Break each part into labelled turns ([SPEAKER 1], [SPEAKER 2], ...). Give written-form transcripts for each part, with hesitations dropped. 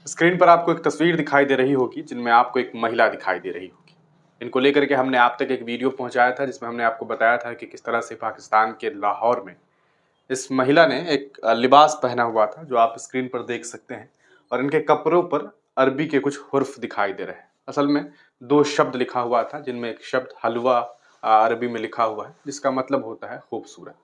[SPEAKER 1] Screen पर आपको एक तस्वीर दिखाई दे रही होगी जिनमें आपको एक महिला दिखाई दे रही होगी। इनको लेकर के हमने आप तक एक वीडियो पहुंचाया था जिसमें हमने आपको बताया था कि किस तरह से पाकिस्तान के लाहौर में इस महिला ने एक लिबास पहना हुआ था जो आप स्क्रीन पर देख सकते हैं, और इनके कपड़ों पर अरबी के कुछ हुर्फ दिखाई दे रहे हैं। असल में दो शब्द लिखा हुआ था जिनमें एक शब्द हलवा अरबी में लिखा हुआ है जिसका मतलब होता है खूबसूरत।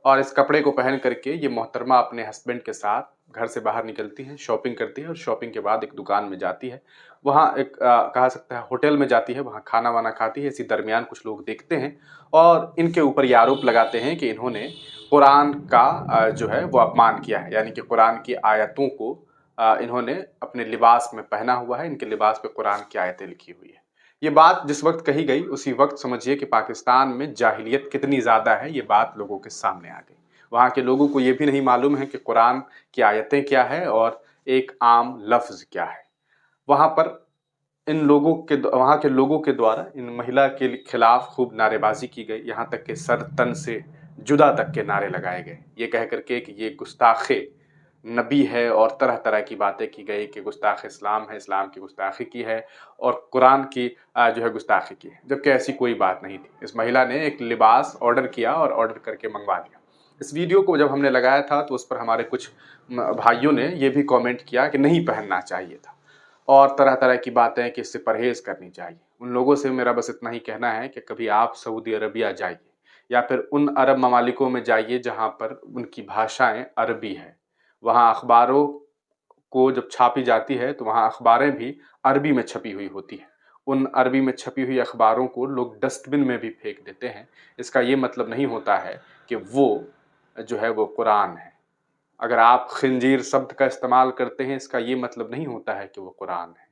[SPEAKER 1] और इस कपड़े को पहन करके ये मोहतरमा अपने हस्बैंड के साथ घर से बाहर निकलती हैं, शॉपिंग करती है और शॉपिंग के बाद एक दुकान में जाती है। वहाँ एक कहा सकता है होटल में जाती है, वहाँ खाना वाना खाती है। इसी दरमियान कुछ लोग देखते हैं और इनके ऊपर ये आरोप लगाते हैं कि इन्होंने कुरान का जो है वो अपमान किया है, यानी कि कुरान की आयतों को इन्होंने अपने लिबास में पहना हुआ है। इनके लिबास पे कुरान की आयतें लिखी हुई है। ये बात जिस वक्त कही गई उसी वक्त समझिए कि पाकिस्तान में जाहिलियत कितनी ज़्यादा है, ये बात लोगों के सामने आ गई। वहाँ के लोगों को ये भी नहीं मालूम है कि कुरान की आयतें क्या है और एक आम लफ्ज़ क्या है। वहाँ पर वहाँ के लोगों के द्वारा इन महिला के खिलाफ खूब नारेबाजी की गई, यहाँ तक कि सर तन से जुदा तक के नारे लगाए गए, ये कह करके कि ये गुस्ताखे नबी है, और तरह तरह की बातें की गई कि गुस्ताख इस्लाम है, इस्लाम की गुस्ताखी की है और कुरान की जो है गुस्ताखी की है, जबकि ऐसी कोई बात नहीं थी। इस महिला ने एक लिबास ऑर्डर किया और ऑर्डर करके मंगवा लिया। इस वीडियो को जब हमने लगाया था तो उस पर हमारे कुछ भाइयों ने ये भी कमेंट किया कि नहीं पहनना चाहिए था और तरह तरह की बातें कि इससे परहेज़ करनी चाहिए। उन लोगों से मेरा बस इतना ही कहना है कि कभी आप सऊदी अरबिया जाइए या फिर उन अरब ममालिकों में जाइए जहाँ पर उनकी भाषाएं अरबी है। वहाँ अखबारों को जब छापी जाती है तो वहाँ अखबारें भी अरबी में छपी हुई होती हैं। उन अरबी में छपी हुई अखबारों को लोग डस्टबिन में भी फेंक देते हैं। इसका ये मतलब नहीं होता है कि वो जो है वो कुरान है। अगर आप खिंजीर शब्द का इस्तेमाल करते हैं, इसका ये मतलब नहीं होता है कि वो कुरान है।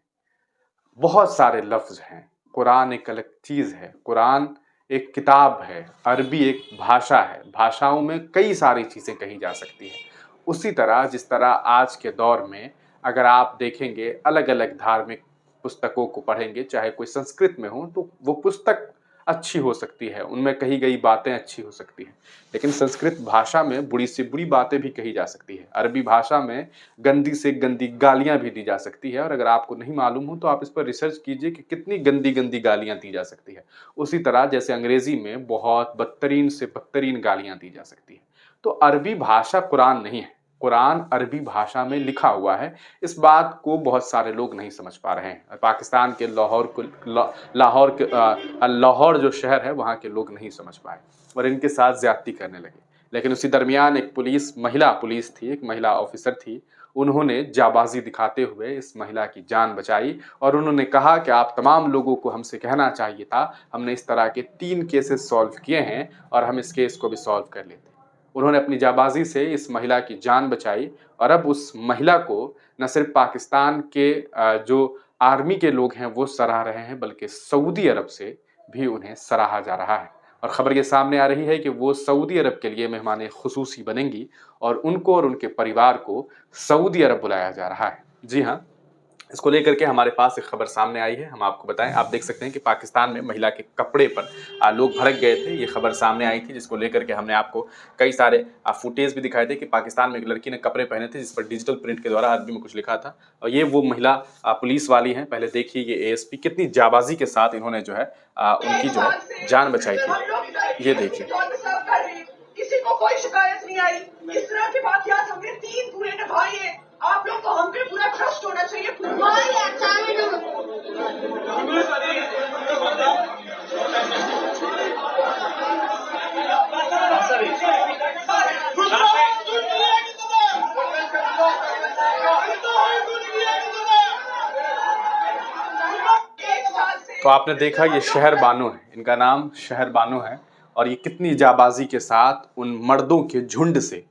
[SPEAKER 1] बहुत सारे लफ्ज़ हैं, कुरान एक अलग चीज़ है, कुरान एक किताब है, अरबी एक भाषा है, भाषाओं में कई सारी चीज़ें कही जा सकती हैं। उसी तरह जिस तरह आज के दौर में अगर आप देखेंगे अलग-अलग धार्मिक पुस्तकों को पढ़ेंगे, चाहे कोई संस्कृत में हो, तो वो पुस्तक अच्छी हो सकती है, उनमें कही गई बातें अच्छी हो सकती हैं। लेकिन संस्कृत भाषा में बुरी से बुरी बातें भी कही जा सकती है। अरबी भाषा में गंदी से गंदी गालियाँ भी दी जा सकती है, और अगर आपको नहीं मालूम हो तो आप इस पर रिसर्च कीजिए कि कितनी गंदी-गंदी गालियाँ दी जा सकती है। उसी तरह जैसे अंग्रेज़ी में बहुत बदतरीन से बदतरीन गालियाँ दी जा सकती है। तो अरबी भाषा कुरान नहीं है, कुरान अरबी भाषा में लिखा हुआ है। इस बात को बहुत सारे लोग नहीं समझ पा रहे हैं। पाकिस्तान के लाहौर जो शहर है वहाँ के लोग नहीं समझ पाए और इनके साथ ज़्यादती करने लगे। लेकिन उसी दरमियान एक महिला पुलिस थी, एक महिला ऑफिसर थी, उन्होंने जाबाज़ी दिखाते हुए इस महिला की जान बचाई और उन्होंने कहा कि आप तमाम लोगों को हमसे कहना चाहिए था, हमने इस तरह के 3 केसेस सॉल्व किए हैं और हम इस केस को भी सॉल्व कर लेते। उन्होंने अपनी जाबाज़ी से इस महिला की जान बचाई और अब उस महिला को न सिर्फ पाकिस्तान के जो आर्मी के लोग हैं वो सराह रहे हैं, बल्कि सऊदी अरब से भी उन्हें सराहा जा रहा है। और ख़बर ये सामने आ रही है कि वो सऊदी अरब के लिए मेहमान ख़ुसूसी बनेंगी और उनको और उनके परिवार को सऊदी अरब बुलाया जा रहा है। जी हाँ, इसको लेकर के हमारे पास एक खबर सामने आई है, हम आपको बताएं। आप देख सकते हैं कि पाकिस्तान में महिला के कपड़े पर लोग भड़क गए थे। ये खबर सामने आई थी जिसको लेकर के हमने आपको कई सारे फुटेज भी दिखाए थे कि पाकिस्तान में एक लड़की ने कपड़े पहने थे जिस पर डिजिटल प्रिंट के द्वारा अरबी में कुछ लिखा था, और ये वो महिला पुलिस वाली हैं। पहले देखिए ये एएसपी कितनी जाबाजी के साथ इन्होंने जो है उनकी जो है जान बचाई थी। ये देखिए,
[SPEAKER 2] किसी को कोई शिकायत नहीं आई। इस तरह की वाकयात हमने 3 पूरे निभाए हैं। आप लोग को हम पे पूरा ट्रस्ट होना चाहिए।
[SPEAKER 1] तो आपने देखा ये शहर बानो है, इनका नाम शहर बानो है, और ये कितनी जाबाजी के साथ उन मर्दों के झुंड से,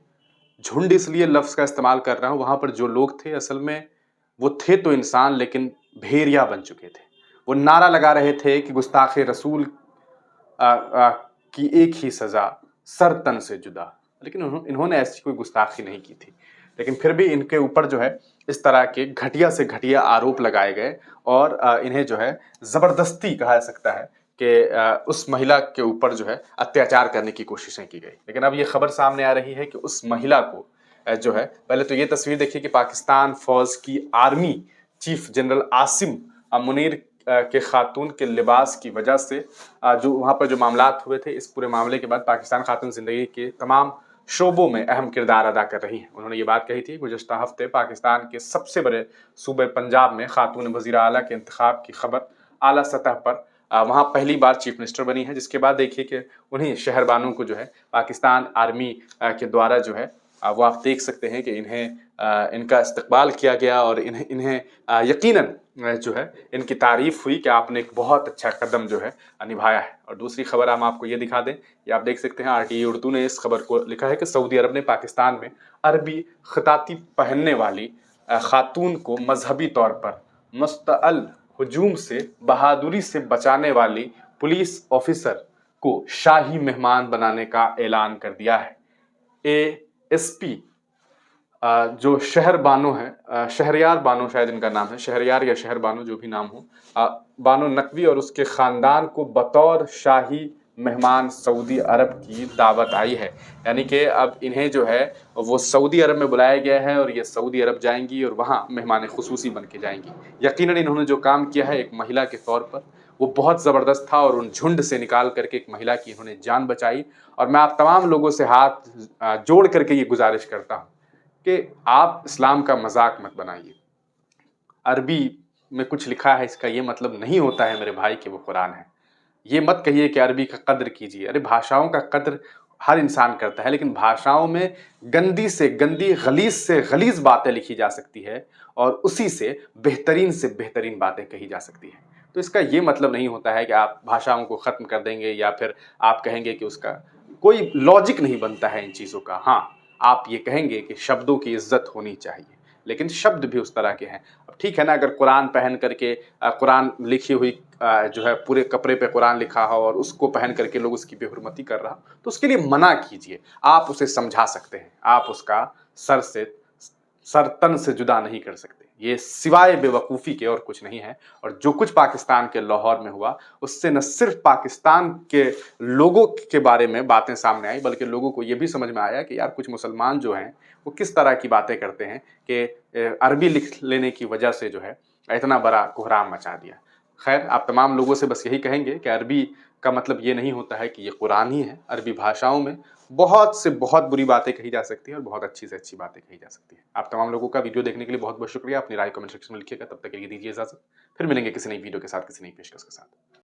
[SPEAKER 1] झुंड इसलिए लफ्ज़ का इस्तेमाल कर रहा हूँ, वहाँ पर जो लोग थे असल में वो थे तो इंसान लेकिन भेड़िया बन चुके थे। वो नारा लगा रहे थे कि गुस्ताखे रसूल की एक ही सज़ा, सर तन से जुदा। लेकिन इन्होंने ऐसी कोई गुस्ताखी नहीं की थी, लेकिन फिर भी इनके ऊपर जो है इस तरह के घटिया से घटिया आरोप लगाए गए और इन्हें जो है ज़बरदस्ती कहा जा सकता है कि उस महिला के ऊपर जो है अत्याचार करने की कोशिशें की गई। लेकिन अब ये खबर सामने आ रही है कि उस महिला को जो है, पहले तो ये तस्वीर देखिए कि पाकिस्तान फौज की army chief general Asim Munir के खातून के लिबास की वजह से जो वहाँ पर जो मामलात हुए थे, इस पूरे मामले के बाद पाकिस्तान खातून ज़िंदगी के तमाम शोबों में अहम किरदार अदा कर रही हैं। उन्होंने ये बात कही थी गुज़श्ता हफ्ते पाकिस्तान के सबसे बड़े सूबे पंजाब में खातून वज़ीर आला के इंतखाब की खबर आला सतह पर वहाँ पहली बार चीफ मिनिस्टर बनी है, जिसके बाद देखिए कि उन्हीं शहरबानों को जो है पाकिस्तान आर्मी के द्वारा जो है वो आप देख सकते हैं कि इनका इस्तकबाल किया गया और इन्हें यकीनन जो है इनकी तारीफ हुई कि आपने एक बहुत अच्छा कदम जो है निभाया है। और दूसरी खबर हम आपको ये दिखा दें, ये आप देख सकते हैं RTE उर्दू ने इस खबर को लिखा है कि सऊदी अरब ने पाकिस्तान में अरबी खताती पहनने वाली खातून को मजहबी तौर पर मुस्तअल हुजूम से बहादुरी से बचाने वाली पुलिस ऑफिसर को शाही मेहमान बनाने का ऐलान कर दिया है। ASP जो शहर बानो है, शहरयार बानो शायद इनका नाम है, शहरयार या शहर बानो जो भी नाम हो, बानो नकवी और उसके ख़ानदान को बतौर शाही मेहमान सऊदी अरब की दावत आई है। यानी कि अब इन्हें जो है वो सऊदी अरब में बुलाया गया है और ये सऊदी अरब जाएंगी और वहाँ मेहमान खुसूसी बन के जाएंगी। यकीनन इन्होंने जो काम किया है एक महिला के तौर पर वो बहुत ज़बरदस्त था और उन झुंड से निकाल करके एक महिला की इन्होंने जान बचाई। और मैं आप तमाम लोगों से हाथ जोड़ करके ये गुजारिश करता हूँ कि आप इस्लाम का मजाक मत बनाइए। अरबी में कुछ लिखा है इसका ये मतलब नहीं होता है मेरे भाई कि वो कुरान है। ये मत कहिए कि अरबी का कद्र कीजिए। अरे भाषाओं का कद्र हर इंसान करता है, लेकिन भाषाओं में गंदी से गंदी, गलीज से गलीज बातें लिखी जा सकती है और उसी से बेहतरीन बातें कही जा सकती है। तो इसका ये मतलब नहीं होता है कि आप भाषाओं को ख़त्म कर देंगे या फिर आप कहेंगे कि उसका कोई लॉजिक नहीं बनता है इन चीज़ों का। हाँ, आप ये कहेंगे कि शब्दों की इज्जत होनी चाहिए, लेकिन शब्द भी उस तरह के हैं। अब ठीक है ना, अगर कुरान पहन करके कुरान लिखी हुई जो है पूरे कपड़े पे कुरान लिखा हो और उसको पहन करके लोग उसकी बेहुरमती कर रहा हो तो उसके लिए मना कीजिए। आप उसे समझा सकते हैं, आप उसका सर तन से जुदा नहीं कर सकते। ये सिवाय बेवकूफ़ी के और कुछ नहीं है। और जो कुछ पाकिस्तान के लाहौर में हुआ उससे न सिर्फ पाकिस्तान के लोगों के बारे में बातें सामने आई, बल्कि लोगों को ये भी समझ में आया कि यार कुछ मुसलमान जो हैं वो किस तरह की बातें करते हैं कि अरबी लिख लेने की वजह से जो है इतना बड़ा कोहराम मचा दिया। खैर, आप तमाम लोगों से बस यही कहेंगे कि अरबी का मतलब ये नहीं होता है कि ये कुरान ही है। अरबी भाषाओं में बहुत से बहुत बुरी बातें कही जा सकती हैं और बहुत अच्छी से अच्छी बातें कही जा सकती हैं। आप तमाम लोगों का वीडियो देखने के लिए बहुत बहुत शुक्रिया। अपनी राय कमेंट सेक्शन में लिखिएगा। तब तक के लिए दीजिए इजाज़त। फिर मिलेंगे किसी नई वीडियो के साथ, किसी नई पेशकश के साथ।